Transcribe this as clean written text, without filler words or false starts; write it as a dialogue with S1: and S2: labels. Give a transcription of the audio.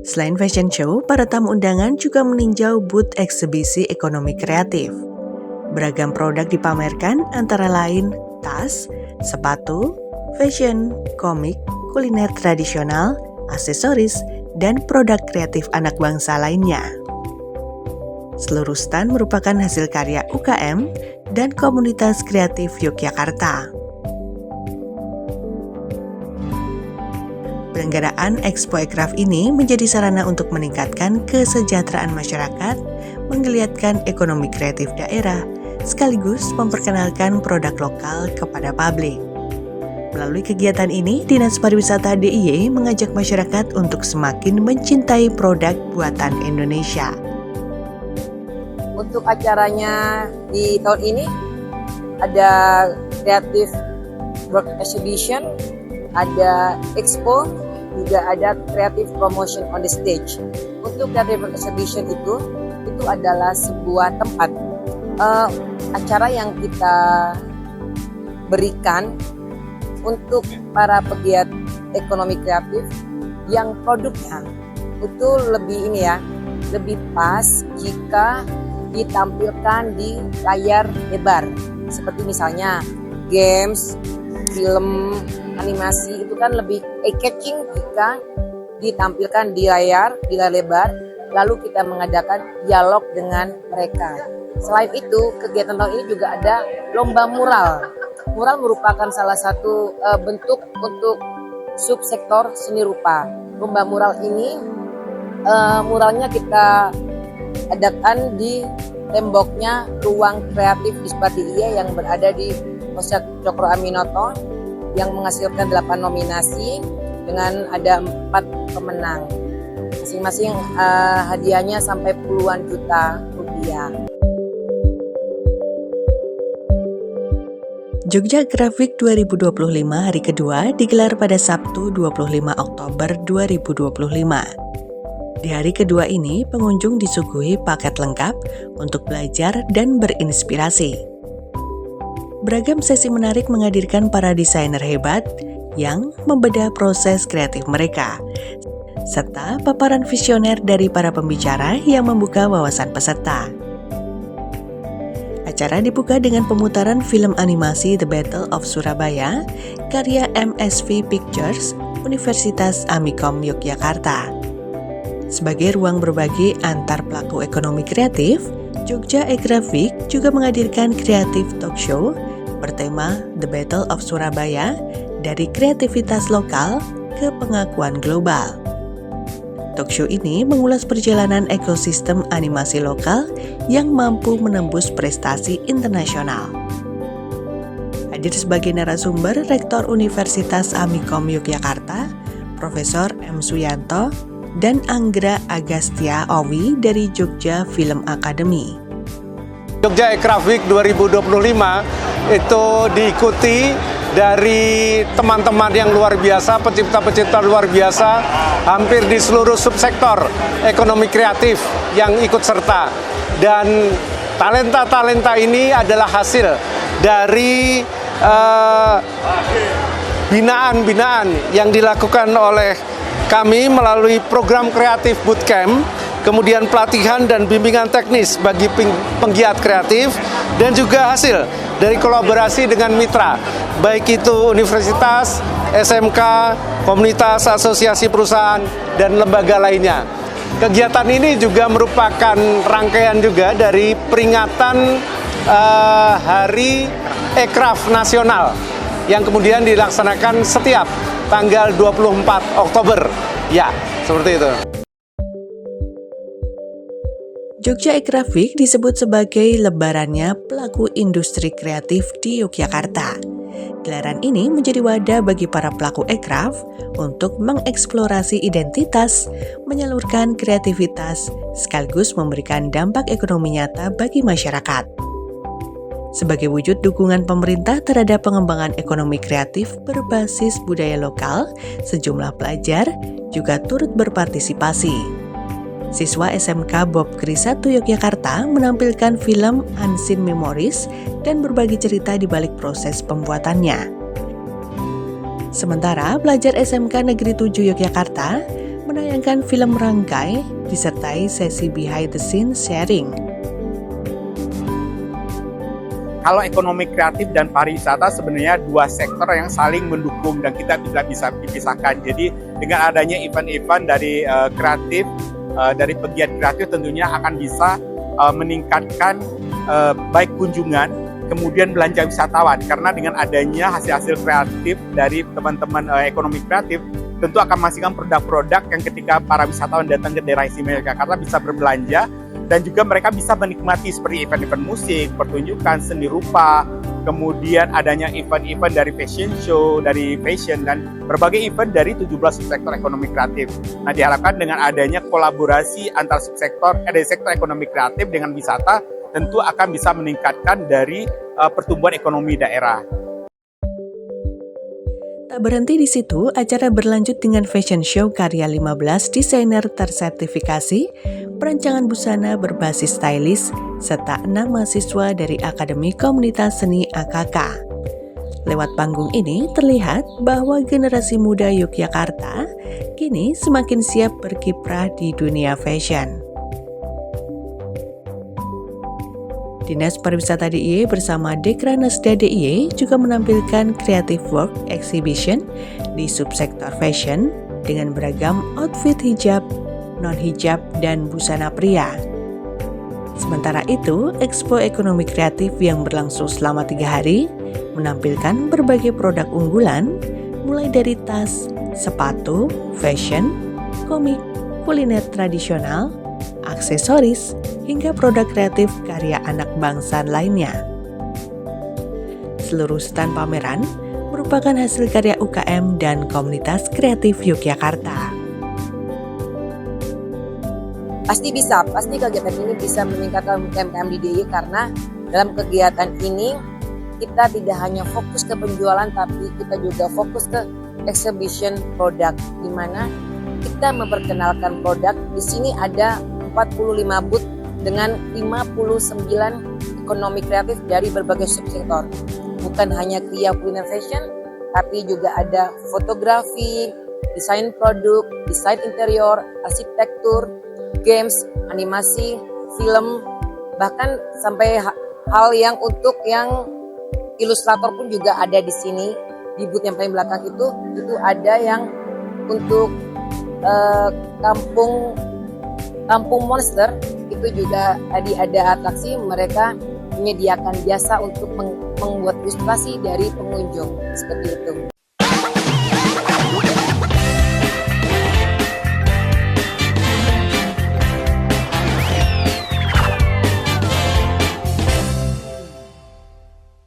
S1: Selain fashion show, para tamu undangan juga meninjau booth eksibisi ekonomi kreatif. Beragam produk dipamerkan antara lain tas, sepatu, fashion, komik, kuliner tradisional, aksesoris, dan produk kreatif anak bangsa lainnya. Seluruh stand merupakan hasil karya UKM dan komunitas kreatif Yogyakarta. Penyelenggaraan Expo Ekraf ini menjadi sarana untuk meningkatkan kesejahteraan masyarakat, menggeliatkan ekonomi kreatif daerah, sekaligus memperkenalkan produk lokal kepada publik. Melalui kegiatan ini, Dinas Pariwisata DIY mengajak masyarakat untuk semakin mencintai produk buatan Indonesia.
S2: Untuk acaranya di tahun ini ada Creative Work Exhibition, ada Expo, juga ada Creative Promotion on the Stage. Untuk Creative Work Exhibition itu adalah sebuah tempat acara yang kita berikan untuk para pegiat ekonomi kreatif yang produknya itu lebih pas jika ditampilkan di layar lebar, seperti misalnya games, film, animasi itu kan lebih eye-catching jika ditampilkan di layar lebar, lalu kita mengadakan dialog dengan mereka. Selain itu, kegiatan tahun ini juga ada lomba mural. Mural merupakan salah satu bentuk untuk subsektor seni rupa. Lomba mural ini, muralnya kita adakan di temboknya Ruang Kreatif Dispar DIY yang berada di Polsek Cokro Aminoto yang menghasilkan 8 nominasi dengan ada 4 pemenang. Masing-masing hadiahnya sampai puluhan juta rupiah.
S1: Jogja Ekraf Week 2025 hari kedua digelar pada Sabtu 25 Oktober 2025. Di hari kedua ini, pengunjung disuguhi paket lengkap untuk belajar dan berinspirasi. Beragam sesi menarik menghadirkan para desainer hebat yang membedah proses kreatif mereka, serta paparan visioner dari para pembicara yang membuka wawasan peserta. Acara dibuka dengan pemutaran film animasi The Battle of Surabaya, karya MSV Pictures, Universitas Amikom Yogyakarta. Sebagai ruang berbagi antar pelaku ekonomi kreatif, Jogja Ekraf Week juga menghadirkan kreatif talk show bertema The Battle of Surabaya, dari kreativitas lokal ke pengakuan global. Talk show ini mengulas perjalanan ekosistem animasi lokal yang mampu menembus prestasi internasional. Hadir sebagai narasumber Rektor Universitas Amikom Yogyakarta, Profesor M. Suyanto, dan Anggra Agastya Owi dari Jogja Film Academy.
S3: Jogja Ekraf Week 2025 itu diikuti dari teman-teman yang luar biasa, pencipta-pencipta luar biasa, hampir di seluruh subsektor ekonomi kreatif yang ikut serta. Dan talenta-talenta ini adalah hasil dari binaan-binaan yang dilakukan oleh kami melalui program kreatif bootcamp, kemudian pelatihan dan bimbingan teknis bagi penggiat kreatif, dan juga hasil dari kolaborasi dengan mitra, baik itu universitas, SMK, komunitas, asosiasi perusahaan, dan lembaga lainnya. Kegiatan ini juga merupakan rangkaian juga dari peringatan Hari Ekraf Nasional yang kemudian dilaksanakan setiap tanggal 24 Oktober. Ya, seperti itu.
S1: Jogja Ekraf Week disebut sebagai lebarannya pelaku industri kreatif di Yogyakarta. Gelaran ini menjadi wadah bagi para pelaku ekraf untuk mengeksplorasi identitas, menyalurkan kreativitas, sekaligus memberikan dampak ekonomi nyata bagi masyarakat. Sebagai wujud dukungan pemerintah terhadap pengembangan ekonomi kreatif berbasis budaya lokal, sejumlah pelajar juga turut berpartisipasi. Siswa SMK Bob Kris 1 Yogyakarta menampilkan film Unseen Memories dan berbagi cerita di balik proses pembuatannya. Sementara pelajar SMK Negeri 7 Yogyakarta menayangkan film rangkai disertai sesi behind the scenes sharing.
S4: Kalau ekonomi kreatif dan pariwisata sebenarnya dua sektor yang saling mendukung dan kita tidak bisa dipisahkan. Jadi dengan adanya event-event dari kreatif, dari pegiat kreatif tentunya akan bisa meningkatkan baik kunjungan, kemudian belanja wisatawan. Karena dengan adanya hasil-hasil kreatif dari teman-teman ekonomi kreatif, tentu akan menghasilkan produk-produk yang ketika para wisatawan datang ke daerah istimewa Yogyakarta bisa berbelanja, dan juga mereka bisa menikmati seperti event-event musik, pertunjukan, seni rupa, kemudian adanya event-event dari fashion show, dari fashion, dan berbagai event dari 17 subsektor ekonomi kreatif. Nah, diharapkan dengan adanya kolaborasi antar subsektor, dari sektor ekonomi kreatif dengan wisata, tentu akan bisa meningkatkan dari pertumbuhan ekonomi daerah.
S1: Tak berhenti di situ, acara berlanjut dengan fashion show karya 15 desainer tersertifikasi, perancangan busana berbasis stylish, serta 6 mahasiswa dari Akademi Komunitas Seni AKK. Lewat panggung ini terlihat bahwa generasi muda Yogyakarta kini semakin siap berkiprah di dunia fashion. Dinas Pariwisata DIY bersama Dekranasda DIY juga menampilkan Creative Work Exhibition di subsektor fashion dengan beragam outfit hijab, non-hijab, dan busana pria. Sementara itu, Expo Ekonomi Kreatif yang berlangsung selama 3 hari menampilkan berbagai produk unggulan mulai dari tas, sepatu, fashion, komik, kuliner tradisional, aksesoris, hingga produk kreatif karya anak bangsa lainnya. Seluruh stand pameran merupakan hasil karya UKM dan komunitas kreatif Yogyakarta.
S2: Pasti kegiatan ini bisa meningkatkan UMKM di DIY karena dalam kegiatan ini kita tidak hanya fokus ke penjualan tapi kita juga fokus ke exhibition produk, di mana kita memperkenalkan produk. Di sini ada 45 booth dengan 59 ekonomi kreatif dari berbagai subsektor. Bukan hanya kria kuliner fashion, tapi juga ada fotografi, desain produk, desain interior, arsitektur, games, animasi, film, bahkan sampai hal yang untuk yang ilustrator pun juga ada di sini. Di booth yang paling belakang itu ada yang untuk kampung monster, itu juga tadi ada atraksi, mereka menyediakan jasa untuk membuat ilustrasi dari pengunjung, seperti itu.